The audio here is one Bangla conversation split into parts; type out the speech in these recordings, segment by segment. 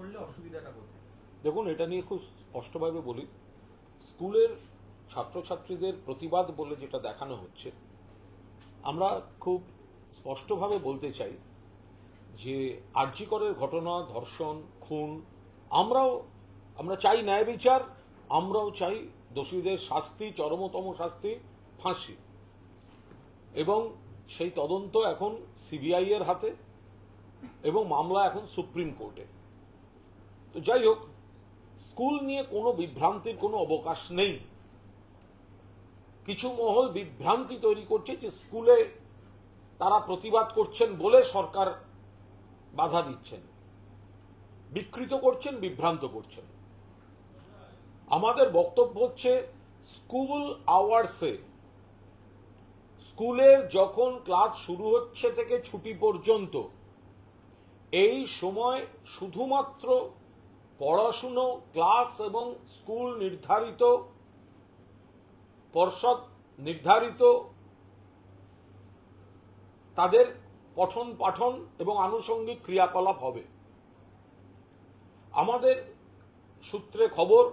করলে অসুবিধাটা কোথায়? দেখুন, এটা নিয়ে খুব স্পষ্টভাবে বলি, স্কুলের ছাত্রছাত্রীদের প্রতিবাদ বলে যেটা দেখানো হচ্ছে, আমরা খুব স্পষ্টভাবে বলতে চাই যে আরজি করের ঘটনা, ধর্ষণ, খুন, আমরা চাই ন্যায় বিচার, আমরাও চাই দোষীদের শাস্তি, চরমতম শাস্তি, ফাঁসি। এবং সেই তদন্ত এখন সিবিআই এর হাতে এবং মামলা এখন সুপ্রিম কোর্টে। তো যাই হোক, স্কুল নিয়ে কোনো বিভ্রান্তির কোনো অবকাশ নেই। কিছু মহল বিভ্রান্তি তৈরি করছে যে স্কুলে তারা প্রতিবাদ করছেন বলে সরকার বাধা দিচ্ছেন, বিকৃত করছেন, বিভ্রান্ত করছেন। আমাদের বক্তব্য হচ্ছে, স্কুল আওয়ার্সে, স্কুলের যখন ক্লাস শুরু হচ্ছে থেকে ছুটি পর্যন্ত, এই সময় শুধুমাত্র পড়াশুনো, ক্লাস এবং স্কুল নির্ধারিত, পর্ষদ নির্ধারিত তাদের পঠন পাঠন এবং আনুষঙ্গিক ক্রিয়াকলাপ হবে। আমাদের সূত্রে খবর,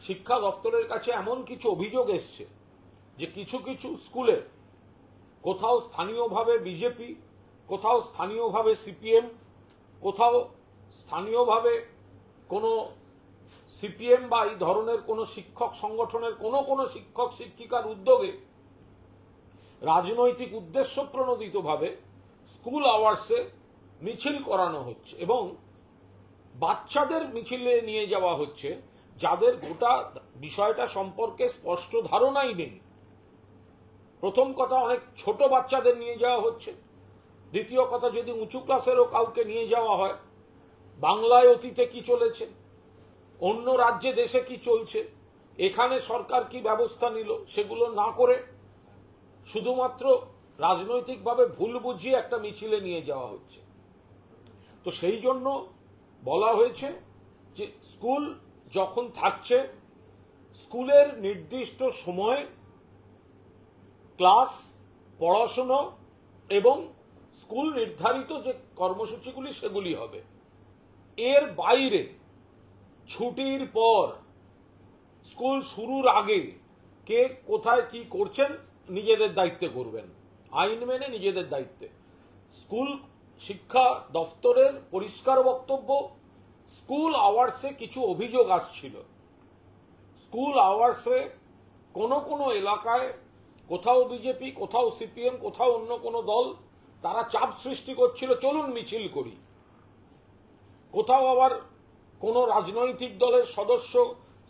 শিক্ষা দপ্তরের কাছে এমন কিছু অভিযোগ এসছে যে কিছু কিছু স্কুলে কোথাও স্থানীয়ভাবে বিজেপি, কোথাও স্থানীয়ভাবে সিপিএম, কোথাও স্থানীয়ভাবে কোনো সিপিএম বা এই ধরনের কোনো শিক্ষক সংগঠনের কোনো শিক্ষক শিক্ষিকার উদ্যোগে রাজনৈতিক উদ্দেশ্য প্রণোদিতভাবে স্কুল আওয়ার্সে মিছিল করানো হচ্ছে এবং বাচ্চাদের মিছিলে নিয়ে যাওয়া হচ্ছে যাদের গোটা বিষয়টা সম্পর্কে স্পষ্ট ধারণাই নেই। প্রথম কথা, অনেক ছোট বাচ্চাদের নিয়ে যাওয়া হচ্ছে। দ্বিতীয় কথা, যদি উঁচু ক্লাসেরও কাউকে নিয়ে যাওয়া হয়, বাংলায় অতীতে কি চলেছে, অন্য রাজ্যে দেশে কি চলছে, এখানে সরকার কি ব্যবস্থা নিল, সেগুলো না করে শুধুমাত্র রাজনৈতিকভাবে ভুল বুঝিয়ে একটা মিছিলে নিয়ে যাওয়া হচ্ছে। তো সেই জন্য বলা হয়েছে যে স্কুল যখন থাকছে, স্কুলের নির্দিষ্ট সময়ে ক্লাস, পড়াশুনো এবং স্কুল নির্ধারিত যে কর্মসূচিগুলি সেগুলি হবে। এর বাইরে ছুটির পর, স্কুল শুরুর আগে কে কোথায় কি করছেন নিজেদের দায়িত্বে করবেন, আইন মেনে নিজেদের দায়িত্বে। স্কুল শিক্ষা দপ্তরের পরিষ্কার বক্তব্য, স্কুল আওয়ার্সে কিছু অভিযোগ আসছিল। স্কুল আওয়ার্সে কোনো এলাকায় কোথাও বিজেপি, কোথাও সিপিএম, কোথাও অন্য কোনো দল, তারা চাপ সৃষ্টি করছিল চলুন মিছিল করি। কোথাও আবার কোনো রাজনৈতিক দলের সদস্য,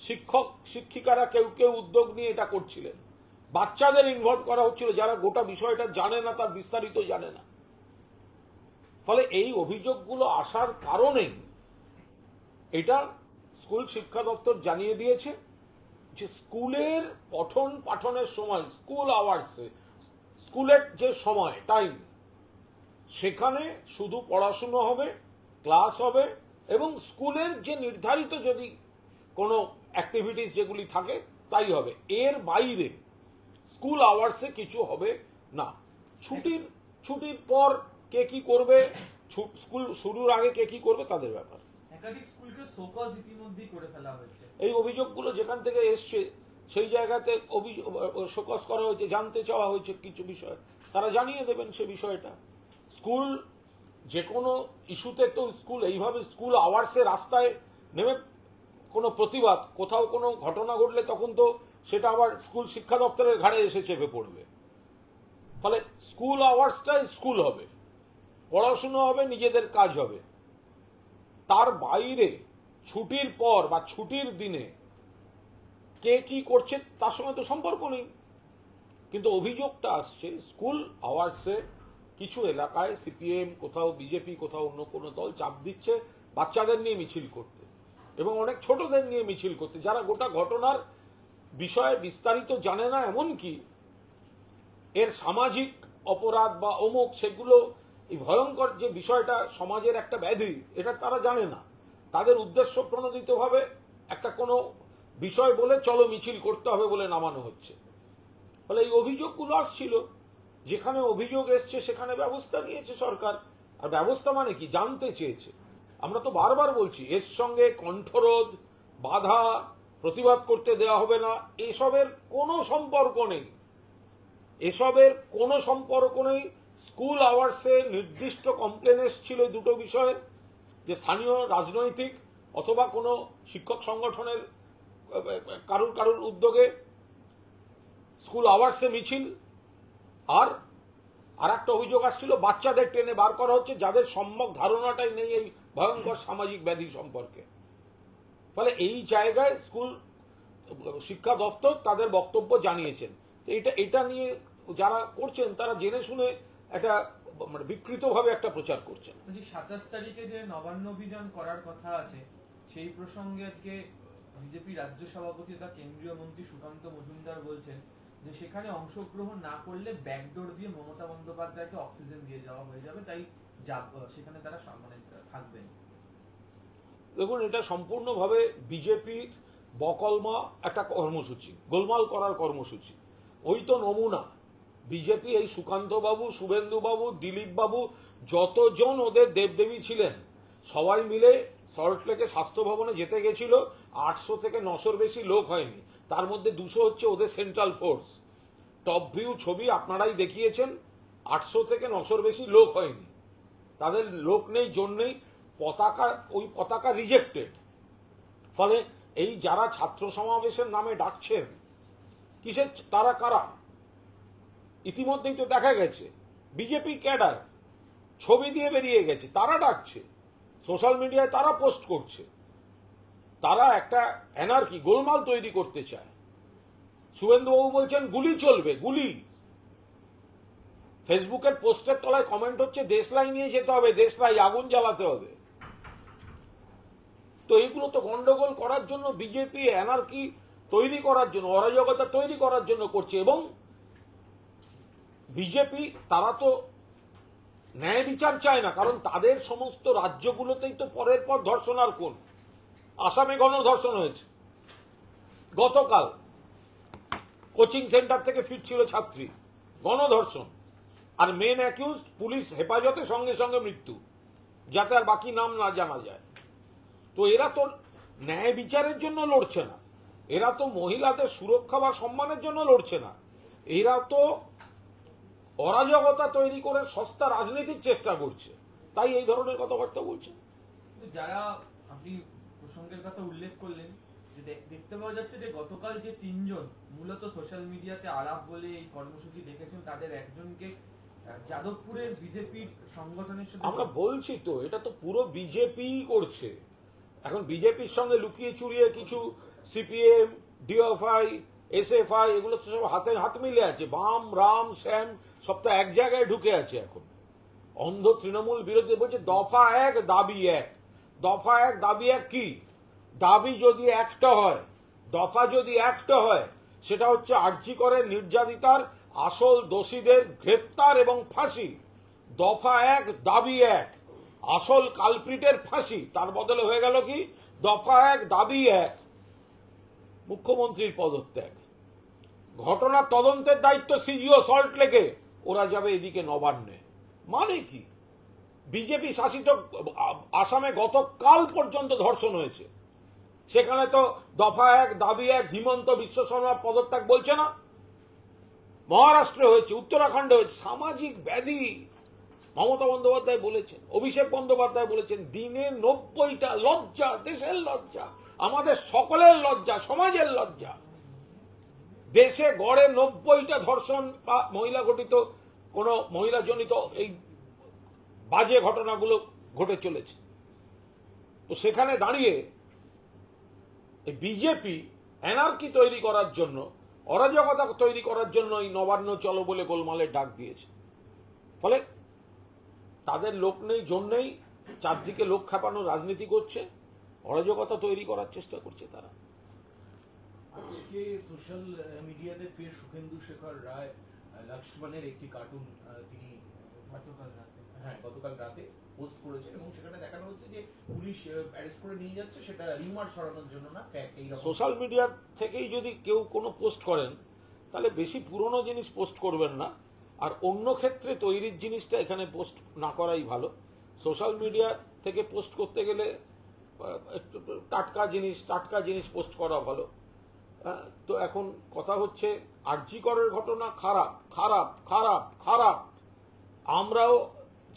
শিক্ষক শিক্ষিকারা কেউ কেউ উদ্যোগ নিয়ে এটা করছিলেন। বাচ্চাদের ইনভলভ করা হচ্ছিল যারা গোটা বিষয়টা জানে না, তার বিস্তারিত জানে না। ফলে এই অভিযোগগুলো আসার কারণেই এটা স্কুল শিক্ষা দপ্তর জানিয়ে দিয়েছে যে স্কুলের পঠন পাঠনের সময়, স্কুল আওয়ার্সে, স্কুলের যে সময় টাইম, সেখানে শুধু পড়াশুনো হবে, ক্লাস হবে এবং স্কুলের যে নির্ধারিত যদি কোনো অ্যাক্টিভিটিস যেগুলি থাকে তাই হবে। এর বাইরে স্কুল আওয়ার্সে কিছু হবে না। ছুটির পর কে কি করবে, স্কুল শুরুর আগে কে কি করবে তাদের ব্যাপার। একাধিক স্কুলকে শোকজ ইতিমধ্যেই করে ফেলা হয়েছে। এই অভিযোগগুলো যেখান থেকে এসছে সেই জায়গাতে শোকজ করা হয়েছে, জানতে চাওয়া হয়েছে কিছু বিষয়, তারা জানিয়ে দেবেন সে বিষয়টা। স্কুল যে কোনো ইস্যুতে তো স্কুল এইভাবে স্কুল আওয়ার্সে রাস্তায় নেমে কোনো প্রতিবাদ, কোথাও কোনো ঘটনা ঘটলে তখন তো সেটা আবার স্কুল শিক্ষা দপ্তরের ঘাড়ে এসে চেপে পড়বে। ফলে স্কুল আওয়ার্সটাই স্কুল হবে, পড়াশুনো হবে, নিজেদের কাজ হবে। তার বাইরে ছুটির পর বা ছুটির দিনে কে কি করছে তার সঙ্গে তো সম্পর্ক নেই। কিন্তু অভিযোগটা আসছে স্কুল আওয়ার্সে কিছু এলাকায় সিপিএম, কোথাও বিজেপি, কোথাও অন্য কোনো দল চাপ দিচ্ছে বাচ্চাদের নিয়ে মিছিল করতে এবং অনেক ছোটদের নিয়ে মিছিল করতে, যারা গোটা ঘটনার বিষয়ে বিস্তারিত জানে না। এমনকি এর সামাজিক অপরাধ বা অমুক, সেগুলো এই ভয়ঙ্কর যে বিষয়টা সমাজের একটা ব্যাধি, এটা তারা জানে না। তাদের উদ্দেশ্য প্রণোদিতভাবে একটা কোনো বিষয় বলে চলো মিছিল করতে হবে বলে নামানো হচ্ছে। ফলে এই অভিযোগগুলো আসছিল, যেখানে অভিযোগ এসছে সেখানে ব্যবস্থা নিয়েছে সরকার। আর ব্যবস্থা মানে কি, জানতে চেয়েছে আমরা তো বারবার বলছি এর সঙ্গে কণ্ঠরোধ, বাধা, প্রতিবাদ করতে দেওয়া হবে না, এসবের কোনো সম্পর্ক নেই। এসবের কোনো সম্পর্ক নেই। স্কুল আওয়ার্সে নির্দিষ্ট কমপ্লেন এসেছিল দুটো বিষয়ে, যে স্থানীয় রাজনৈতিক অথবা কোনো শিক্ষক সংগঠনের কারুর উদ্যোগে স্কুল আওয়ার্সে মিছিল, আর একটা অভিযোগ আসছিল বাচ্চাদের টেনে বার করা হচ্ছে যাদের সম্যক ধারণাটাই নেই এই ভয়ঙ্কর সামাজিক ব্যাধি সম্পর্কে। ফলে এই জায়গায় স্কুল শিক্ষা দপ্তর তাদের বক্তব্য জানিয়েছেন। তো এটা নিয়ে যারা করছেন তারা জেনে শুনে একটা মানে বিকৃতভাবে একটা প্রচার করছেন। 27 তারিখে যে নবান্ন অভিযান করার কথা আছে, সেই প্রসঙ্গে আজকে বিজেপি রাজ্য সভাপতি তথা কেন্দ্রীয় মন্ত্রী সুকান্ত মজুমদার বলছেন যে সেখানে অংশগ্রহণ না করলে ব্যাকডোর দিয়ে মমতা বন্দ্যোপাধ্যায়কে অক্সিজেন দিয়ে যাওয়া হয়ে যাবে, তাই সেখানে তারা মানে থাকবেন। দেখুন, এটা সম্পূর্ণভাবে বিজেপির বকলমা একটা কর্মসূচি, গোলমাল করার কর্মসূচি। ওই তো নমুনা বিজেপি, এই সুকান্ত বাবু, শুভেন্দু বাবু, দিলীপ বাবু, যতজন ওদের দেবদেবী ছিলেন সবাই মিলে সল্টলেকে স্বাস্থ্য ভবনে যেতে গেছিল। 800 থেকে 900-র বেশি লোক হয়নি, তার মধ্যে 200 হচ্ছে ওদের সেন্ট্রাল ফোর্স। টপ ভিউ ছবি আপনারাই দেখিয়েছেন, 800 থেকে 900-র বেশি লোক হয়নি। তাদের লোক নেই, জন্যেই পতাকা রিজেক্টেড। ফলে এই যারা ছাত্র সমাবেশের নামে ডাকছেন, কিসের তারা কারা? ইতিমধ্যেই তো দেখা গেছে বিজেপি ক্যাডার ছবি দিয়ে বেরিয়ে গেছে, তারা ডাকছে, সোশ্যাল মিডিয়ায় তারা পোস্ট করছে, তারা একটা অ্যানার্কি গোলমাল তৈরি করতে চায়। শুভেন্দুবাবু বলছেন গুলি চলবে, গুলি। ফেসবুকের পোস্টের তলায় কমেন্ট হচ্ছে দেশলাই নিয়ে যেতে হবে, দেশলাই, আগুন জ্বালাতে হবে। তো এইগুলো তো গন্ডগোল করার জন্য বিজেপি অ্যানার্কি তৈরি করার জন্য, অরাজকতা তৈরি করার জন্য করছে। এবং বিজেপি তারা তো ন্যায় বিচার চায় না, কারণ তাদের সমস্ত রাজ্যগুলোতেই তো পরের পর ধর্ষণ আর খুন। আসামে গণধর্ষণ হয়েছে গতকাল, কোচিং সেন্টার থেকে ফিরছিল ছাত্রী, গণধর্ষণ। আর মেন অ্যাকিউজড পুলিশ হেফাজতে, সঙ্গে সঙ্গে মৃত্যু, যাতে আর বাকি নাম না জানা যায়। তো এরা তো ন্যায় বিচারের জন্য লড়ছে না, এরা তো মহিলাদের সুরক্ষা বা সম্মানের জন্য লড়ছে না, এরা তো অরাজকতা তৈরি করে সস্তা রাজনীতির চেষ্টা করছে, তাই এই ধরনের কথাবার্তা বলছে। যারা আপনি প্রসঙ্গের কথা উল্লেখ করলেন, যে দেখতে পাওয়া যাচ্ছে যে গতকাল যে 3 জন মূলত সোশ্যাল মিডিয়াতে আলাপ বলে এই কর্মসূচি দেখেছেন, তাদের একজনকে যাদবপুরের বিজেপির সংগঠনের সাথে। আমরা বলছি তো, এটা তো পুরো বিজেপি করছে। এখন বিজেপির সঙ্গে লুকিয়ে চুরিয়ে কিছু সিপিএম, ডিএফআই, এসএফআই, এগুলো তো সব হাতে হাত মিলে আছে। বাম, রাম, শ্যাম সব তো এক জায়গায় ঢুকে আছে এখন। অন্ধ তৃণমূল বিরোধী বলছে দফা 1 দাবি 1। দফা 1 দাবি 1 কি? দাবি যদি একটা হয়, দফা যদি একটা হয়, সেটা হচ্ছে আরজি করে নির্যাতিতার আসল দোষীদের গ্রেপ্তার এবং ফাঁসি। দফা 1 দাবি 1, আসল কালপ্রিটের ফাঁসি। তার বদলে হয়ে গেল কি? দফা 1 দাবি 1 মুখ্যমন্ত্রীর পদত্যাগ। ঘটনা তদন্তের দায়িত্ব সিজিও সল্টলেকে, ওরা যাবে এদিকে নবান্নে। মানে কি? বিজেপি শাসিত আসামে গতকাল পর্যন্ত ধর্ষণ হয়েছে, সেখানে তো দফা 1 দাবি 1 হিমন্ত বিশ্ব শর্মার পদত্যাগ বলছে না। মহারাষ্ট্রে হয়েছে, উত্তরাখণ্ডে হয়েছে। সামাজিক ব্যাধি। মমতা বন্দ্যোপাধ্যায় বলেছেন, অভিষেক বন্দ্যোপাধ্যায় বলেছেন, দিনে 90টা লজ্জা, দেশের লজ্জা, আমাদের সকলের লজ্জা, সমাজের লজ্জা। দেশে গড়ে 90টা ধর্ষণ বা মহিলা ঘটিত, কোন মহিলাজনিত এই বাজে ঘটনাগুলো ঘটে চলেছে। তো সেখানে দাঁড়িয়ে বিজেপি অ্যানার্কি তৈরি করার জন্য, অরাজকতা তৈরি করার জন্য এই নবান্ন চলো বলে গোলমালের ডাক দিয়েছে। ফলে তাদের লোক নেই, জন্যই চারদিকে লোক খেপানোর রাজনীতি করছে, অরাজকতা তৈরি করার চেষ্টা করছে তারা। আজকে সোশ্যাল মিডিয়াতে ফের সুখেন্দু শেখর রায় লক্ষ্মণের একটি কার্টুন তিনি গতকাল রাতে পোস্ট করেছেন, এবং সেখানে দেখানো হচ্ছে যে পুলিশ অ্যারেস্ট করে নিয়ে যাচ্ছে, সেটা রিউমার ছড়ানোর জন্য না, ফ্যাক্ট। সোশ্যাল মিডিয়া থেকেই যদি কেউ কোনো পোস্ট করেন, তাহলে বেশি পুরনো জিনিস পোস্ট করবেন না, আর অন্য ক্ষেত্রে তৈরির জিনিসটা এখানে পোস্ট না করাই ভালো। সোশ্যাল মিডিয়া থেকে পোস্ট করতে গেলে একটু টাটকা জিনিস পোস্ট করা ভালো। তো এখন কথা হচ্ছে আরজি করের ঘটনা খারাপ খারাপ খারাপ খারাপ, আমরাও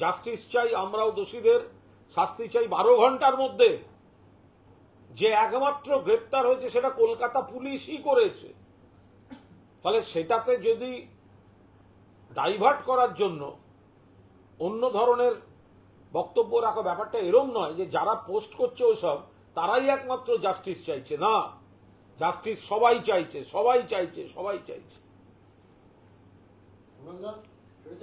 জাস্টিস চাই, আমরাও দোষীদের শাস্তি চাই 12 ঘন্টার মধ্যে। যে একমাত্র গ্রেপ্তার হয়েছে সেটা কলকাতা পুলিশই করেছে, ফলে সেটাতে যদি ডাইভার্ট করার জন্য অন্য ধরনের বক্তব্য রাখা, ব্যাপারটা এরম নয় যে যারা পোস্ট করছে ওসব তারাই একমাত্র জাস্টিস চাইছে, না, জাস্টিস সবাই চাইছে, সবাই চাইছে, সবাই চাইছে।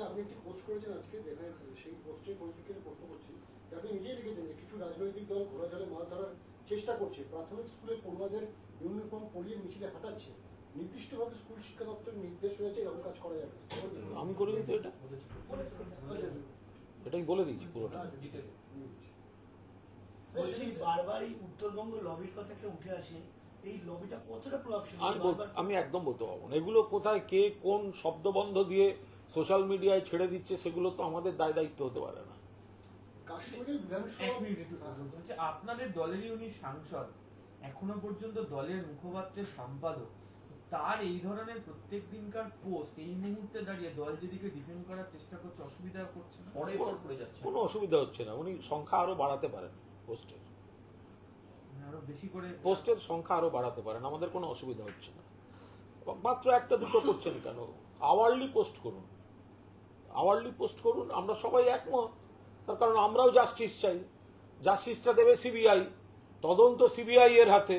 আপনি একটি পোস্ট করেছেন আজকে, যেখানে সেই পোস্টের পরিপ্রেক্ষিতে প্রশ্ন করছি, আপনি নিজেই লিখেছেন যে কিছু রাজনৈতিক দল ঘোড়া জলে মাছ ধরার চেষ্টা করছে, প্রাথমিক স্কুলের পড়ুয়াদের ইউনিফর্ম পরিয়ে মিছিলে হাঁটাচ্ছে, নির্দিষ্টভাবে স্কুল শিক্ষা দপ্তরের নির্দেশ রয়েছে এরকম কাজ করা যাবে। আমি করে দিতে এটা এটাই বলে দিয়েছি পুরোটা। বলছি বারবারই উত্তরবঙ্গ লবির কথা একটা উঠে আসে, এই লবিটা কতটা প্রভাবশালী? আমি একদম বলতে পারবো না এগুলো কোথায় কে কোন শব্দবন্ধ দিয়ে সোশ্যাল মিডিয়ায় ছেড়ে দিচ্ছে, সেগুলো তো আমাদের দায়িত্ব হতে পারে না। কাশ্মীরের বিধানসভা আপনাদের দলেরই উনি সাংসদ, এখনো পর্যন্ত দলের মুখপাত্রের সম্পাদক, তার এই ধরনের প্রত্যেক দিনকার পোস্ট এই মুহূর্তে দাঁড়িয়ে দল যেদিকে ডিফেন্ড করার চেষ্টা করছে, অসুবিধা করছে না? পড়ে যাচ্ছে। কোনো অসুবিধা হচ্ছে না, উনি সংখ্যা আরো বাড়াতে পারেন, আরো বেশি করে পোস্টের সংখ্যা আরো বাড়াতে পারেন, আমাদের কোনো অসুবিধা হচ্ছে না। মাত্র একটা দুটো করছেন কেন, আওয়ারলি পোস্ট করুন, আওয়ারলি পোস্ট করুন, আমরা সবাই একমত। তার কারণ আমরাও জাস্টিস চাই, জাস্টিসটা দেবে সিবিআই, তদন্ত সিবিআই এর হাতে,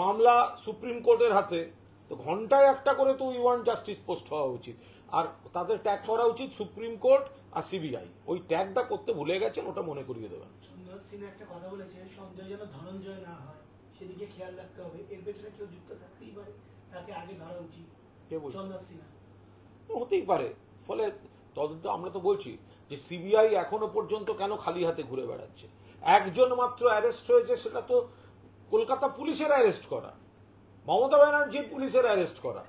মামলা সুপ্রিম কোর্টের হাতে। তো ঘন্টায় একটা করে তো উই ওয়ান্ট জাস্টিস পোস্ট হওয়া উচিত, আর তাদের ট্যাগ করা উচিত সুপ্রিম কোর্ট আর সিবিআই। ওই ট্যাগটা করতে ভুলে গেছেন, ওটা মনে করিয়ে দেবেন। সুন্দর সিনহা একটা কথা বলেছে, সঞ্জয় যেন ধনঞ্জয় না হয় সেদিকে খেয়াল রাখতে হবে। এর পেছনে কেউ যুক্ত থাকতেই পারে, তাকে আগে ধরা উচিত। কে বলছে? সুন্দর সিনহা। হতেই পারে। ফলে তদন্ত, আমরা তো বলছি যে সিবিআই এখনো পর্যন্ত কেন খালি হাতে ঘুরে বেড়াচ্ছে? একজন মাত্র অ্যারেস্ট হয়েছে, সেটা তো কলকাতা পুলিশের অ্যারেস্ট করা, মমতা ব্যানার্জির পুলিশের অ্যারেস্ট করা।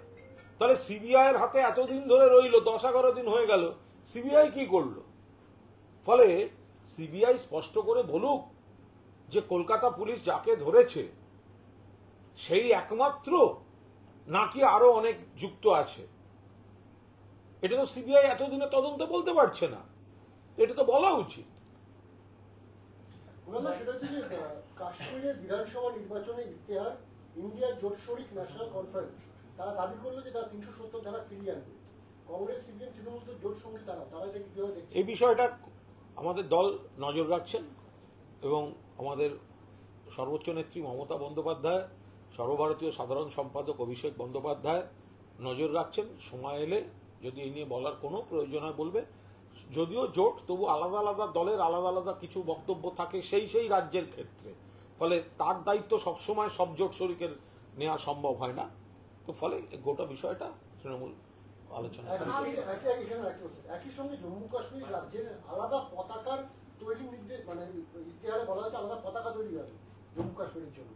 তাহলে সিবিআই এর হাতে এতদিন ধরে রইল, 10-11 দিন হয়ে গেল, সিবিআই কি করলো? ফলে সিবিআই স্পষ্ট করে বলুক যে কলকাতা পুলিশ যাকে ধরেছে সেই একমাত্র, নাকি আরো অনেক যুক্ত আছে। এটা তো সিবিআই এতদিনে তদন্তে বলতে পারছে না, এটা তো বলা উচিত। সেটা হচ্ছে যে কাশ্মীরের বিধানসভা নির্বাচনে ইশতেহার ইন্ডিয়া জোট শরিক ন্যাশনাল কনফারেন্স, তারা দাবি করলো যে তারা 370 ধারা ফিরিয়ে আনবে। কংগ্রেস, সিপিএম, তৃণমূল তো জোট সঙ্গে, তারা এটা কিভাবে দেখছে? এই বিষয়টা আমাদের দল নজর রাখছেন, এবং আমাদের সর্বোচ্চ নেত্রী মমতা বন্দ্যোপাধ্যায়, সর্বভারতীয় সাধারণ সম্পাদক অভিষেক বন্দ্যোপাধ্যায় নজর রাখছেন। সময় এলে যদি এই নিয়ে বলার কোনো প্রয়োজন হয় বলবে। যদিও জোট, তবু আলাদা আলাদা দলের আলাদা আলাদা কিছু বক্তব্য থাকে সেই রাজ্যের ক্ষেত্রে, ফলে তার দায়িত্ব সবসময় সব জোট শরিকের নেওয়া সম্ভব হয় না। তো ফলে গোটা বিষয়টা তৃণমূল আলোচনা। একই সঙ্গে জম্মু কাশ্মীর রাজ্যের আলাদা পতাকার তৈরি নির্দেশ, মানে ইশতেহারে বলা হচ্ছে আলাদা পতাকা তৈরি হবে জম্মু কাশ্মীরের জন্য।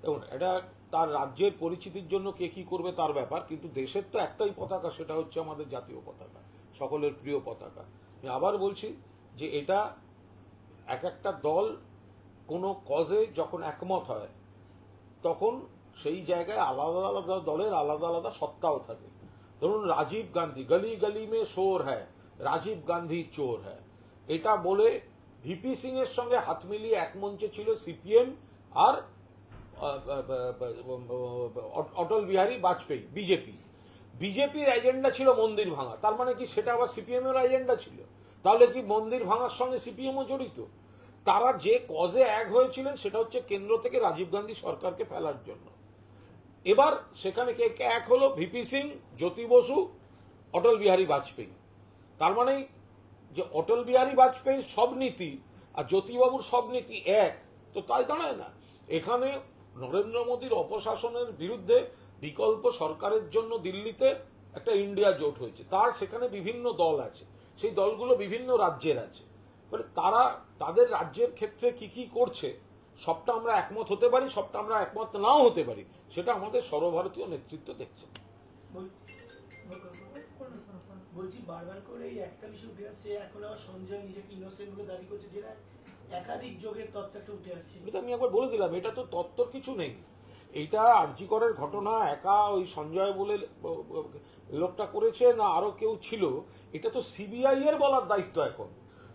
দেখুন, এটা তার রাজ্যের পরিচিতির জন্য কে কি করবে তার ব্যাপার, কিন্তু দেশের তো একটাই পতাকা, সেটা হচ্ছে আমাদের জাতীয় পতাকা, সকলের প্রিয় পতাকা। আমি আবার বলছি যে এটা এক একটা দল কোনো কজে যখন একমত হয়, তখন সেই জায়গায় আলাদা আলাদা দলের আলাদা আলাদা সত্তাও থাকে। ধরুন রাজীব গান্ধী, গলি গলি মে শোর হ্যায়, রাজীব গান্ধী চোর হ্যায়, এটা বলে ভিপি সিং এর সঙ্গে হাত মিলিয়ে এক মঞ্চে ছিল সিপিএম আর অটল বিহারী বাজপেয়ী, বিজেপির এজেন্ডা ছিল মন্দির ভাঙা। তার মানে কি সেটা আবার সিপিএম এর এজেন্ডা ছিল? তাহলে কি মন্দির ভাঙার সঙ্গে সিপিএমও জড়িত? তারা যে কজে এক হয়েছিলেন সেটা হচ্ছে কেন্দ্র থেকে রাজীব গান্ধী সরকারকে ফেলার জন্য। এবার সেখানে কে কে এক হলো? ভিপি সিং, জ্যোতি বসু, অটল বিহারী বাজপেয়ী। তার মানে যে অটল বিহারী বাজপেয়ীর সব নীতি আর জ্যোতিবাবুর সব নীতি এক, তো তাই দাঁড়ায় না। এখানে নরেন্দ্র মোদীর অপশাসনের বিরুদ্ধে বিকল্প সরকারের জন্য দিল্লিতে একটা ইন্ডিয়া জোট হয়েছে, তার সেখানে বিভিন্ন দল আছে, সেই দলগুলো বিভিন্ন রাজ্যের আছে। মানে তারা তাদের রাজ্যের ক্ষেত্রে কি কি করছে সবটা আমরা একমত হতে পারি, সবটা আমরা একমত নাও হতে পারি, সেটা আমাদের সর্বভারতীয় নেতৃত্ব দেখছে। বলছি বারবার করে এই একটা বিষয় উঠে আসছে, এখন আবার সঞ্জয় নিজেকে ইনোসেন্ট বলে দাবি করছে, যেটা একাধিক যোগের তথ্য একটা উঠে আসছে। এটা আমি একবার বলে দিলাম, এটা তো তত্ত্বর কিছু নেই। এটা আরজি করের ঘটনা একা ওই সঞ্জয় বলে লোকটা করেছে না আরো কেউ ছিল, এটা তো সিবিআই এর বলার দায়িত্ব। এখন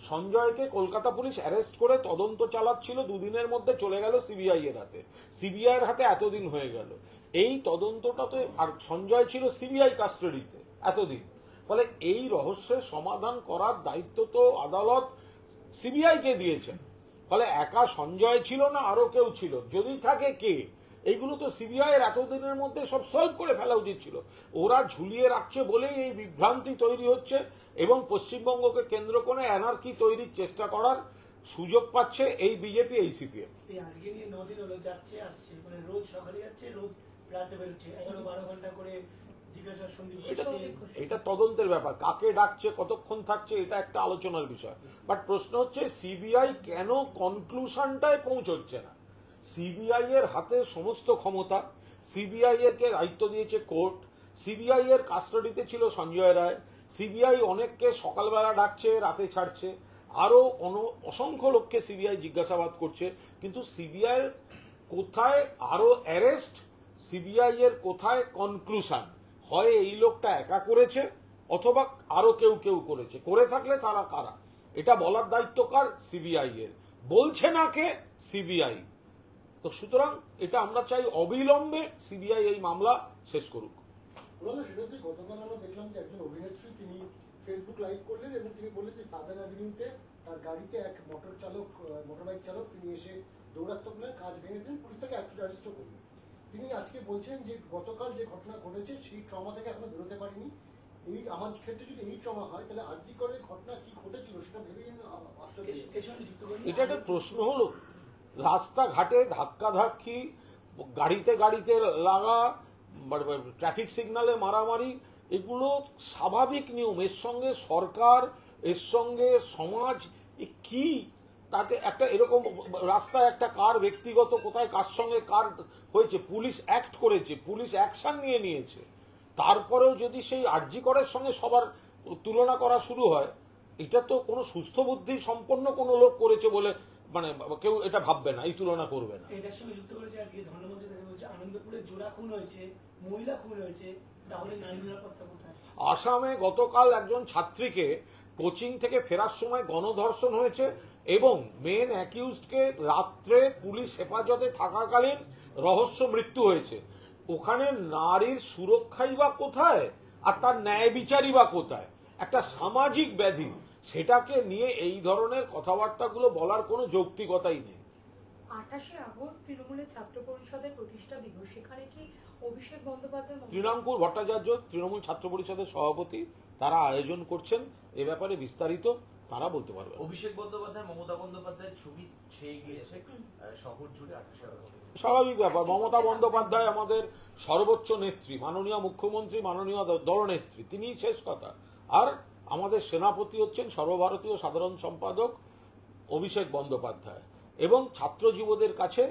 সঞ্জয়কে কলকাতা পুলিশ অ্যারেস্ট করে তদন্ত চালাচ্ছিল, দুদিনের মধ্যে চলে গেল সিবিআই এর হাতে। সিবিআই এর হাতে এতদিন হয়ে গেল, এই তদন্তটাতে আর সঞ্জয় ছিল সিবিআই কাস্টাডিতে এতদিন। ফলে এই রহস্যের সমাধান করার দায়িত্ব তো আদালত সিবিআই কে দিয়েছেন। ফলে একা সঞ্জয় ছিল না আরো কেউ ছিল, যদি থাকে কে, এইগুলো তো সিবিআই এর এতদিনের মধ্যে সব সলভ করে ফেলা উচিত ছিল। ওরা ঝুলিয়ে রাখছে বলেই এই বিভ্রান্তি তৈরি হচ্ছে এবং পশ্চিমবঙ্গকে কেন্দ্র করে অ্যানার্কি তৈরির চেষ্টা করার সুযোগ পাচ্ছে এই বিজেপি, এই সিপিএম। এই আজকে নিয়ে 9 দিন হলো, যাচ্ছে আসছে, মানে রোজ সকালে যাচ্ছে, রোজ রাতে বেরোচ্ছে, 11-12 ঘন্টা করে জিজ্ঞাসা সন্দীপ এটা তদন্তের ব্যাপার, কাকে ডাকছে, কতক্ষণ থাকছে, এটা একটা আলোচনার বিষয়। বাট প্রশ্ন হচ্ছে সিবিআই কেন কনক্লুশনটায় পৌঁছচ্ছে না? সিবিআই এর হাতে সমস্ত ক্ষমতা, সিবিআই এর কে দায়িত্ব দিয়েছে কোর্ট, সিবিআই এর কাস্টাডিতে ছিল সঞ্জয় রায়, সিবিআই অনেককে সকালবেলা ডাকছে, রাতে ছাড়ছে, আরো অসংখ্য লোককে সিবিআই জিজ্ঞাসাবাদ করছে, কিন্তু সিবিআই এর কোথায় আরো অ্যারেস্ট, সিবিআই এর কোথায় কনক্লুশন? হয় এই লোকটা একা করেছে অথবা আরো কেউ কেউ করেছে, করে থাকলে তারা কারা, এটা বলার দায়িত্ব কার? সিবিআই এর। বলছে না কে? সিবিআই। তো সুতরাং এটা আমরা চাই অবিলম্বে সিবিআই এই মামলা শেষ করুক। সেটা হচ্ছে গতকাল আমরা দেখলাম যে একজন অভিনেত্রী তিনি ফেসবুক লাইভ করলেন এবং তিনি বললেন যে সাদান অ্যাভিনিউতে তার গাড়িতে এক মোটরবাইক চালক তিনি এসে দৌড়াত্মক নয় কাজ ভেঙে দিলেন, পুলিশ তাকে অ্যারেস্টও করল। তিনি আজকে বলছেন যে গতকাল যে ঘটনা ঘটেছে সেই ট্রমা থেকে এখনো বেরোতে পারিনি। এই আমার ক্ষেত্রে যদি এই ট্রমা হয় তাহলে আরজি করের ঘটনা কি ঘটেছিল সেটা ভেবেই আশ্চর্য। এটা একটা প্রশ্ন হলো, রাস্তাঘাটে ধাক্কাধাক্কি, গাড়িতে গাড়িতে লাগা, ট্রাফিক সিগন্যালে মারামারি, এগুলো স্বাভাবিক নিয়ম। এর সঙ্গে সরকার, এর সঙ্গে সমাজ কি, তাকে একটা এরকম রাস্তায় একটা কার ব্যক্তিগত কোথায় কার সঙ্গে কার হয়েছে, পুলিশ অ্যাক্ট করেছে, পুলিশ অ্যাকশন নিয়েছে, তারপরেও যদি সেই আরজি করের সঙ্গে সবার তুলনা করা শুরু হয়, এটা তো কোনো সুস্থ বুদ্ধি সম্পন্ন কোনো লোক করেছে বলে মানে কেউ এটা ভাববে না, এই তুলনা করবে না। এটার সঙ্গে যুক্ত করেছে আজকে ধর্মমঞ্চ থেকে বলছে আনন্দপুরে জোড়া খুন হয়েছে, মহিলা খুন হয়েছে, তাহলে নারী নিরাপত্তা কোথায়? আসামে গতকাল একজন ছাত্রীকে কোচিং থেকে ফেরার সময় গণধর্ষণ হয়েছে এবং মেন অ্যাকিউজডকে রাত্রে পুলিশ হেফাজতে থাকাকালীন রহস্য মৃত্যু হয়েছে। ওখানে নারীর সুরক্ষাই বা কোথায় আর তার ন্যায় বিচারই বা কোথায়? একটা সামাজিক ব্যাধি, সেটাকে নিয়ে এই ধরনের কথাবার্তাগুলো বলার কোনো যৌক্তিকতাই নেই। 28শে আগস্ট তৃণমূলের ছাত্র পরিষদের প্রতিষ্ঠা দিবস, সেখানে কি অভিষেক বন্দ্যোপাধ্যায়, তৃণাঙ্কুর ভট্টাচার্য তৃণমূল ছাত্র পরিষদের সভাপতি, তারা আয়োজন করছেন, এ ব্যাপারে বিস্তারিত তারা বলতে পারবে। অভিষেক বন্দ্যোপাধ্যায়, মমতা বন্দ্যোপাধ্যায়ের ছবি ছেয়ে গিয়েছে শহর জুড়ে 28শে আগস্ট। স্বাভাবিক ব্যাপার, মমতা বন্দ্যোপাধ্যায় আমাদের সর্বোচ্চ নেত্রী, মাননীয় মুখ্যমন্ত্রী, মাননীয় দলনেত্রী, তিনিই শেষ কথা। আর আমাদের সেনাপতি হচ্ছেন সর্বভারতীয় সাধারণ সম্পাদক অভিষেক বন্দ্যোপাধ্যায়। এবং ছাত্র যুবদের কাছে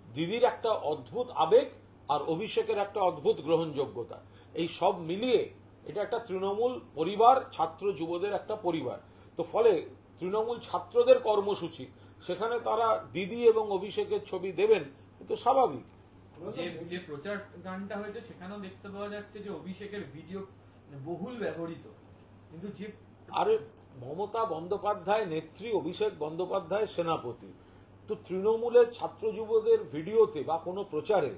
দিদির একটা অদ্ভুত আবেগ আর অভিষেকের একটা অদ্ভুত গ্রহণযোগ্যতা, এই সব মিলিয়ে এটা একটা তৃণমূল পরিবার, ছাত্র যুবদের একটা পরিবার। তো ফলে তৃণমূল ছাত্রদের কর্মসূচি, সেখানে তারা দিদি এবং অভিষেকের ছবি দেবেন, কিন্তু স্বাভাবিক। যে প্রচার গানটা হয়েছে সেখানেও দেখতে পাওয়া যাচ্ছে যে অভিষেকের ভিডিও বহুল ব্যবহৃত, কিন্তু যে আরে মমতা বন্দ্যোপাধ্যায় নেত্রী, অভিষেক বন্দ্যোপাধ্যায় সেনাপতি, তো তৃণমূলের ছাত্র যুবদের ভিডিওতে বা কোনো প্রচারে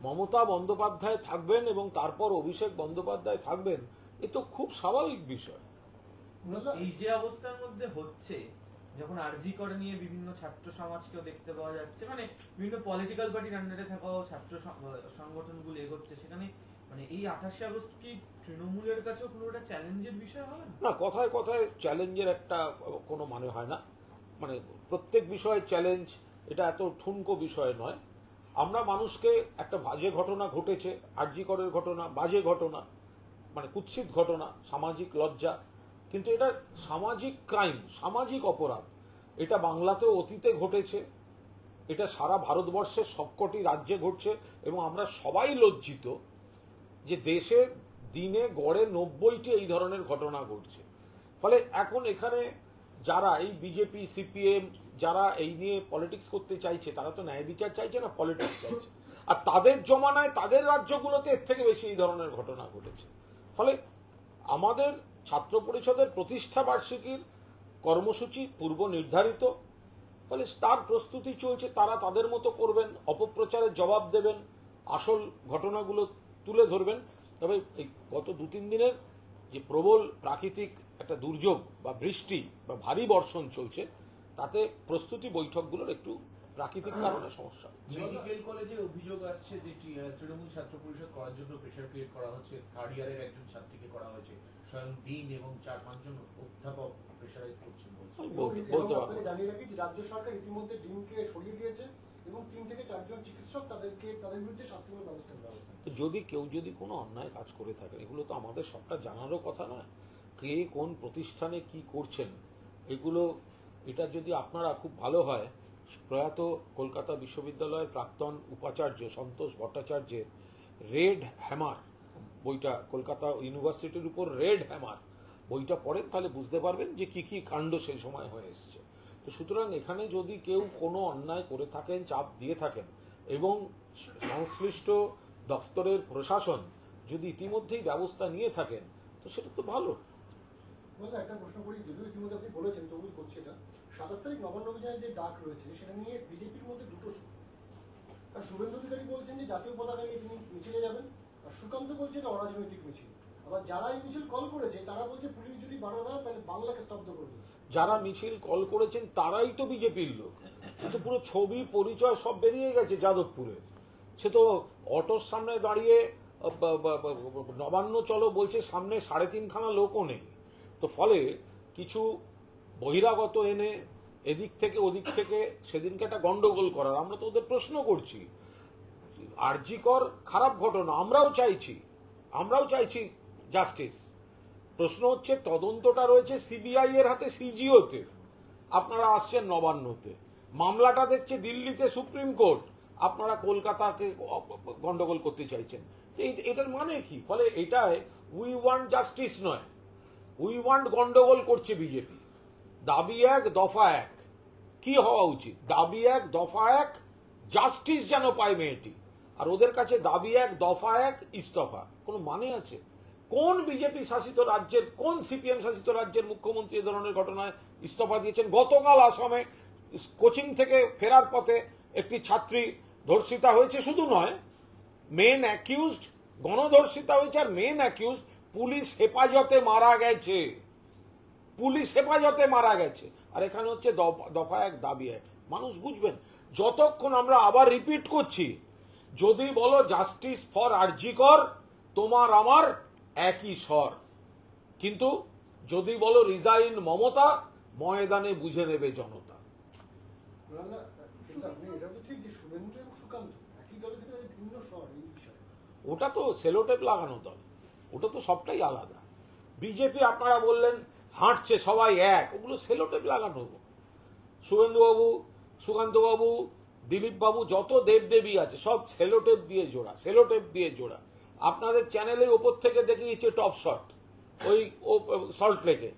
মমতা বন্দ্যোপাধ্যায় থাকবেন এবং তারপর অভিষেক বন্দ্যোপাধ্যায় থাকবেন, এ তো খুব স্বাভাবিক বিষয়। এই যে অবস্থার মধ্যে হচ্ছে, যখন আরজি করে নিয়ে বিভিন্ন ছাত্র সমাজকেও দেখতে পাওয়া যাচ্ছে, মানে বিভিন্ন পলিটিক্যাল পার্টির আন্ডারে থাকা ছাত্র সংগঠনগুলো এগোচ্ছে, সেখানে মানে এই 28শে আগস্ট কি তৃণমূলের কাছেও কোনো একটা চ্যালেঞ্জের বিষয় হবে না? কথায় কথায় চ্যালেঞ্জের একটা কোনো মানে হয় না, মানে প্রত্যেক বিষয়ে চ্যালেঞ্জ, এটা এত ঠুনকো বিষয় নয়। আমরা মানুষকে একটা বাজে ঘটনা ঘটেছে, আরজি করের ঘটনা, বাজে ঘটনা, মানে কুৎসিত ঘটনা, সামাজিক লজ্জা, কিন্তু এটা সামাজিক ক্রাইম, সামাজিক অপরাধ। এটা বাংলাতেও অতীতে ঘটেছে, এটা সারা ভারতবর্ষের সবকটি রাজ্যে ঘটছে এবং আমরা সবাই লজ্জিত যে দেশে দিনে গড়ে 90টি এই ধরনের ঘটনা ঘটছে। ফলে এখন এখানে যারা এই বিজেপি সিপিএম যারা এই নিয়ে পলিটিক্স করতে চাইছে, তারা তো ন্যায় বিচার চাইছে না, পলিটিক্স চাইছে। আর তাদের জমানায় তাদের রাজ্যগুলোতে এর থেকে বেশি এই ধরনের ঘটনা ঘটেছে। ফলে আমাদের ছাত্র পরিষদের প্রতিষ্ঠা বার্ষিকীর কর্মসূচি পূর্ব নির্ধারিত, ফলে তার প্রস্তুতি চলছে। তারা তাদের মতো করবেন, অপপ্রচারের জবাব দেবেন, আসল ঘটনাগুলো তুলে ধরবেন। তবে এই গত 2-3 দিনের যে প্রবল প্রাকৃতিক একটা দুর্যোগ বা বৃষ্টি বা ভারী বর্ষণ চলছে, তাতে প্রস্তুতি বৈঠকগুলোর একটু প্রাকৃতিক কারণে সমস্যা। মেডিকেল কলেজে অভিযোগ আসছে যে তৃণমূল ছাত্র পরিষদ করার জন্য প্রেশার ক্রিয়েট করা হচ্ছে। 3rd ইয়ারের একজন ছাত্রীকে করা হয়েছে, স্বয়ং ডিন এবং 4-5 জন অধ্যাপক প্রেশারাইজ করছেন বলছে। বলতে পারবো। আপনাকে জানিয়ে রাখি যে রাজ্য সরকার ইতিমধ্যে ডিনকে সরিয়ে দিয়েছে এবং 3 থেকে 4 জন চিকিৎসক তাদের বিরুদ্ধে শাস্তিমূলক ব্যবস্থা নেওয়া হয়েছে। কেউ যদি কোনো অন্যায় কাজ করে থাকেন, এগুলো তো আমাদের সবটা জানারও কথা নয়। কে কোন প্রতিষ্ঠানে কি করছেন এগুলো, এটা যদি আপনারা খুব ভালো হয়, প্রয়াত কলকাতা বিশ্ববিদ্যালয়ের প্রাক্তন উপাচার্য সন্তোষ ভট্টাচার্যের রেড হ্যামার বইটা, কলকাতা ইউনিভার্সিটির উপর রেড হ্যামার বইটা পড়েন, তাহলে বুঝতে পারবেন যে কি কি কাণ্ড সেই সময় হয়ে এসছে। তো সুতরাং এখানে যদি কেউ কোনো অন্যায় করে থাকেন, চাপ দিয়ে থাকেন, এবং সংশ্লিষ্ট দফতরের প্রশাসন যদি ইতিমধ্যেই ব্যবস্থা নিয়ে থাকেন, তো সেটা তো ভালো। একটা প্রশ্ন করি, যদিও ইতিমধ্যে আপনি বলেছেন, তবুই করছি এটা। 27 তারিখ নবান্ন অভিযানে যে ডাক রয়েছে, সেটা নিয়ে বিজেপির মধ্যে দুটো সুর। আর শুভেন্দু অধিকারী বলছেন যে জাতীয় পতাকা নিয়ে তিনি মিছিলে যাবেন, আর সুকান্ত বলছে এটা অরাজনৈতিক মিছিল। আবার যারা এই মিছিল কল করেছে তারা বলছে পুলিশ যদি বাধা দেয় তাহলে বাংলাকে স্তব্ধ করবে। যারা মিছিল কল করেছেন তারাই তো বিজেপির লোক। তো পুরো ছবি পরিচয় সব বেরিয়ে গেছে যাদবপুরের। সে তো অটোর সামনে দাঁড়িয়ে নবান্ন চলো বলছে, সামনে 3.5খানা লোকও নেই। তো ফলে কিছু বহিরাগত এনে এদিক থেকে ওদিক থেকে সেদিনকে একটা গন্ডগোল করার, আমরা তো ওদের প্রশ্ন করছি। আরজিকর খারাপ ঘটনা, আমরাও চাইছি জাস্টিস। প্রশ্ন হচ্ছে তদন্তটা রয়েছে সিবিআই এর হাতে, সিজিওতে, আপনারা আসছেন নবান্নতে। মামলাটা দেখছে দিল্লিতে সুপ্রিম কোর্ট, আপনারা কলকাতাকে গন্ডগোল করতে চাইছেন। এটার মানে কি? ফলে এটাই উই ওয়ান্ট জাস্টিস নয়, উই ওয়ান্ট গন্ডগোল করছে বিজেপি। দাবি 1 দফা 1 কি হওয়া উচিত? দাবি 1 দফা 1 জাস্টিস যেন পায় মেয়েটি, আর ওদের কাছে দাবি 1 দফা 1 ইস্তফা। কোনো মানে আছে? কোন বিজেপি শাসিত রাজ্যের, কোন সিপিএম শাসিত রাজ্যের মুখ্যমন্ত্রী এ ধরনের ঘটনায় ইস্তফা দিয়েছেন? গতকাল আসামে কোচিং থেকে ফেরার পথে একটি ছাত্রী ধর্ষিতা হয়েছে, শুধু নয় মেন অ্যাকিউজড গণধর্ষিতা হয়েছে, আর মেন অ্যাকিউজড পুলিশ হেফাজতে মারা গেছে। আর এখানে হচ্ছে দফা 1 দাবি 1। মানুষ বুঝবেন। যতক্ষণ আমরা আবার রিপিট করছি, যদি বলো জাস্টিস ফর আরজিকর, তোমার আমার একই স্বর। কিন্তু যদি বলো রিজাইন মমতা, ময়দানে বুঝে নেবে জনতা। এটা তো ঠিক যে শুভেন্দু এবং সুকান্ত একই দলে থেকে ভিন্ন স্বর এই বিষয়ে। ওটা তো সেলোটেপ লাগানো দল, ওটা তো সবটাই আলাদা। বিজেপি আপনারা বললেন হাঁটছে সবাই এক, ওগুলো সেলোটেপ লাগানো। শুভেন্দুবাবু, সুকান্তবাবু, দিলীপবাবু, যত দেবদেবী আছে সব সেলোটেপ দিয়ে জোড়া। আপনাদের চ্যানেলে ওপর থেকে দেখিয়েছে টপ শট, ওই সল্ট লেকে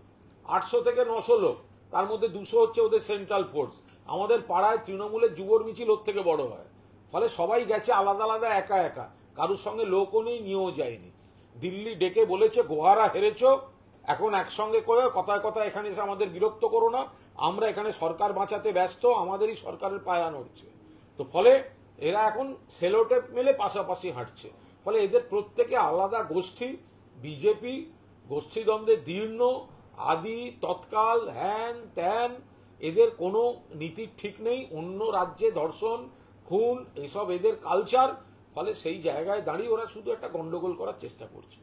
800 থেকে 900 লোক, তার মধ্যে 200 হচ্ছে ওদের সেন্ট্রাল ফোর্স। আমাদের পাড়ায় তৃণমূলের যুবর মিছিল ওর থেকে বড় হয়। ফলে সবাই গেছে আলাদা আলাদা, একা একা, কারোর সঙ্গে লোকও নেই, নিয়েও যায়নি। দিল্লি ডেকে বলেছে গোহারা হেরেছ, এখন একসঙ্গে করে কথায় কথায় এখানে এসে আমাদের বিরক্ত করো না, আমরা এখানে সরকার বাঁচাতে ব্যস্ত, আমাদেরই সরকারের পায়া নড়ছে। তো ফলে এরা এখন সেলোটেপ মেলে পাশাপাশি হাঁটছে। ফলে এদের প্রত্যেকে আলাদা গোষ্ঠী। বিজেপি গোষ্ঠীদ্বন্দ্বে দীর্ণ, আদি, তৎকাল, হ্যান ত্যান, এদের কোনো নীতির ঠিক নেই। অন্য রাজ্যে ধর্ষণ, খুন, এসব এদের কালচার। ফলে সেই জায়গায় দাঁড়িয়ে ওরা শুধু একটা গন্ডগোল করার চেষ্টা করছে।